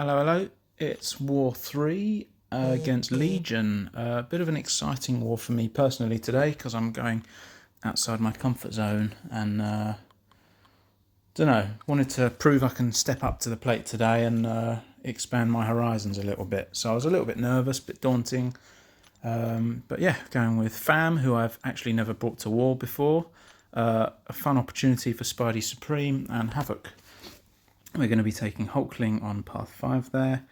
Hello, it's War 3 against Legion. A bit of an exciting war for me personally today because I'm going outside my comfort zone and don't know, wanted to prove I can step up to the plate today and expand my horizons a little bit. So I was a little bit nervous, a bit daunting, but yeah, going with Fam, who I've actually never brought to war before. A fun opportunity for Spidey Supreme and Havok. We're going to be taking hulkling on path 5 there,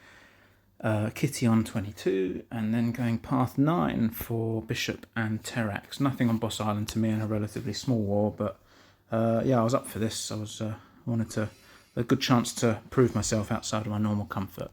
Kitty on 22, and then going path 9 for Bishop and Terrax. Nothing on Boss Island to me in a relatively small war, but yeah, I was up for this. Wanted a good chance to prove myself outside of my normal comfort.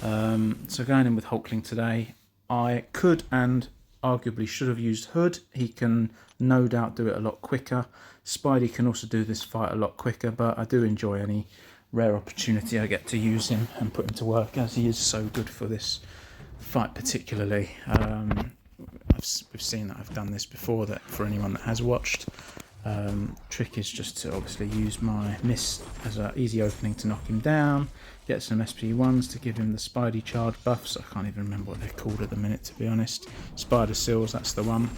So going in with hulkling today, I could and arguably should have used Hood. He can no doubt do it a lot quicker. Spidey can also do this fight a lot quicker, but I do enjoy any rare opportunity I get to use him and put him to work, as he is so good for this fight particularly. We've seen that I've done this before, that for anyone that has watched. Trick is just to obviously use my miss as an easy opening to knock him down, get some SP1s to give him the Spidey charge buffs. I can't even remember what they're called at the minute, to be honest. Spider Seals, that's the one.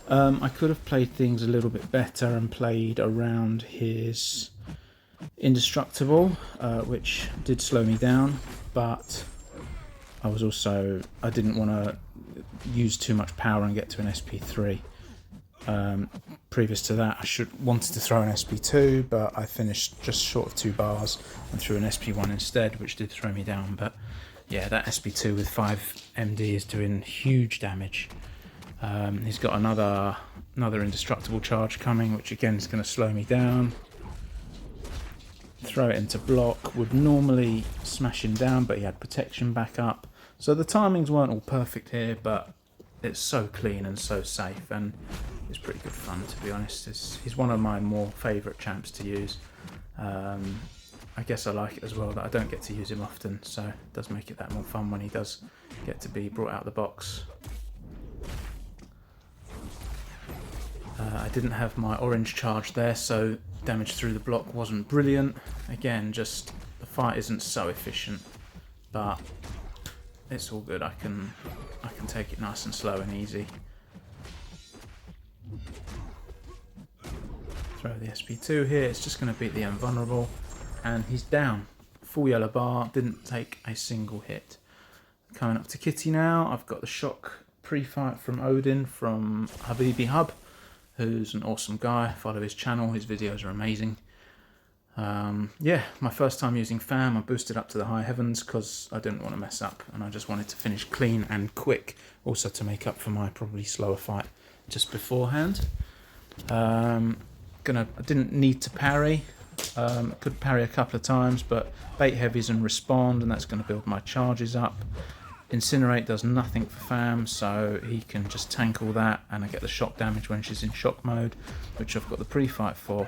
I could have played things a little bit better and played around his indestructible, which did slow me down, but I didn't want to use too much power and get to an SP3. Previous to that, I wanted to throw an SP2, but I finished just short of 2 bars and threw an SP1 instead, which did throw me down. But yeah, that SP2 with 5 MD is doing huge damage. He's got another indestructible charge coming, which again is going to slow me down. Throw it into block, would normally smash him down, but he had protection back up. So the timings weren't all perfect here, but it's so clean and so safe, and it's pretty good fun, to be honest. He's one of my more favourite champs to use. I guess I like it as well that I don't get to use him often, so it does make it that more fun when he does get to be brought out of the box. I didn't have my orange charge there, so damage through the block wasn't brilliant. Again, just the fight isn't so efficient, but it's all good. I can take it nice and slow and easy. Throw the SP2 here. It's just going to beat the invulnerable, and he's down. Full yellow bar. Didn't take a single hit. Coming up to Kitty now. I've got the shock pre-fight from Odin from Habibi Hub, who's an awesome guy. Follow his channel, his videos are amazing. Yeah, my first time using Fam, I boosted up to the high heavens because I didn't want to mess up, and I just wanted to finish clean and quick, also to make up for my probably slower fight just beforehand. I didn't need to parry. Could parry a couple of times, but bait heavies and respond, and that's going to build my charges up. Incinerate does nothing for Fam, so he can just tank all that, and I get the shock damage when she's in shock mode, which I've got the pre-fight for.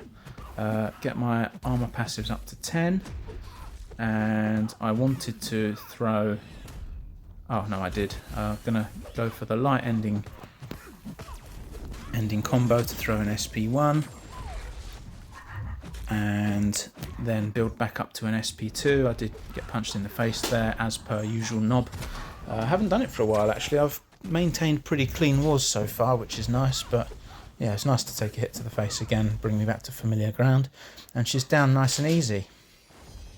Get my armor passives up to 10, and I wanted to throw... Oh no, I did. I'm gonna go for the light ending combo to throw an SP1, and then build back up to an SP2. I did get punched in the face there, as per usual knob. I haven't done it for a while actually. I've maintained pretty clean wars so far, which is nice, but yeah, it's nice to take a hit to the face again, bring me back to familiar ground, and she's down nice and easy.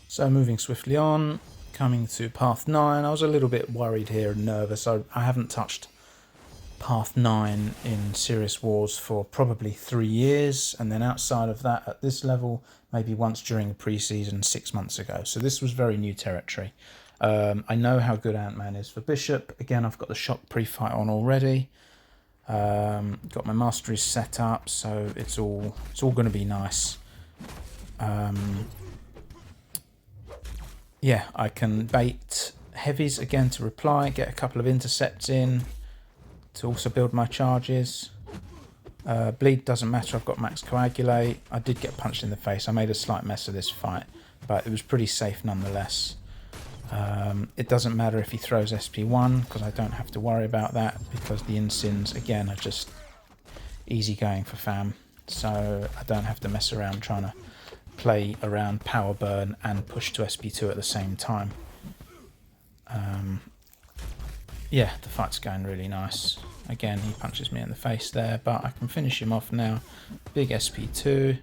So moving swiftly on, coming to path 9, I was a little bit worried here and nervous. I haven't touched path 9 in serious wars for probably 3 years, and then outside of that at this level maybe once during a pre-season 6 months ago, so this was very new territory. I know how good Ant-Man is for Bishop. Again, I've got the shock pre-fight on already. Got my masteries set up, so it's all going to be nice. Yeah, I can bait heavies again to reply, get a couple of intercepts in to also build my charges. Bleed doesn't matter, I've got max coagulate. I did get punched in the face. I made a slight mess of this fight, but it was pretty safe nonetheless. It doesn't matter if he throws SP1 because I don't have to worry about that, because the insins again are just easy going for Fam, so I don't have to mess around trying to play around power burn and push to SP2 at the same time. Yeah, the fight's going really nice. Again, he punches me in the face there, but I can finish him off now. Big SP2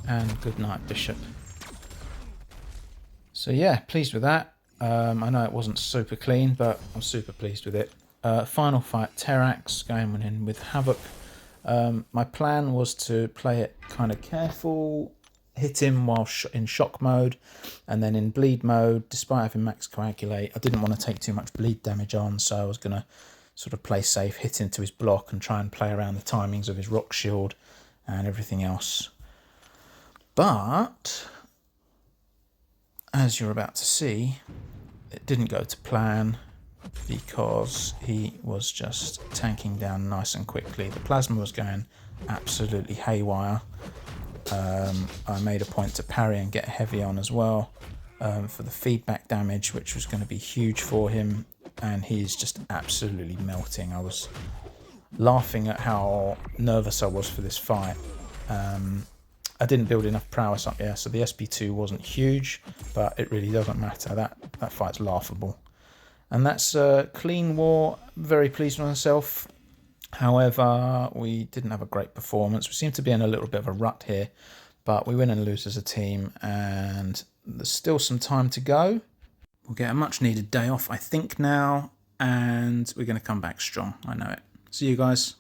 and good night bishop. So yeah, pleased with that. I know it wasn't super clean, but I'm super pleased with it. Final fight, terrax, going in with havok. My plan was to play it kind of careful, hit him while in shock mode, and then in bleed mode, despite having max coagulate, I didn't want to take too much bleed damage on, so I was going to sort of play safe, hit into his block and try and play around the timings of his rock shield and everything else. But as you're about to see, it didn't go to plan because he was just tanking down nice and quickly. The plasma was going absolutely haywire. I made a point to parry and get heavy on as well for the feedback damage, which was going to be huge for him, and he's just absolutely melting. I was laughing at how nervous I was for this fight. I didn't build enough prowess up here, so the SP2 wasn't huge, but it really doesn't matter. That fight's laughable. And that's a clean war. Very pleased with myself. However, we didn't have a great performance. We seem to be in a little bit of a rut here, but we win and lose as a team, and there's still some time to go. We'll get a much needed day off, I think, now, and we're going to come back strong. I know it. See you guys.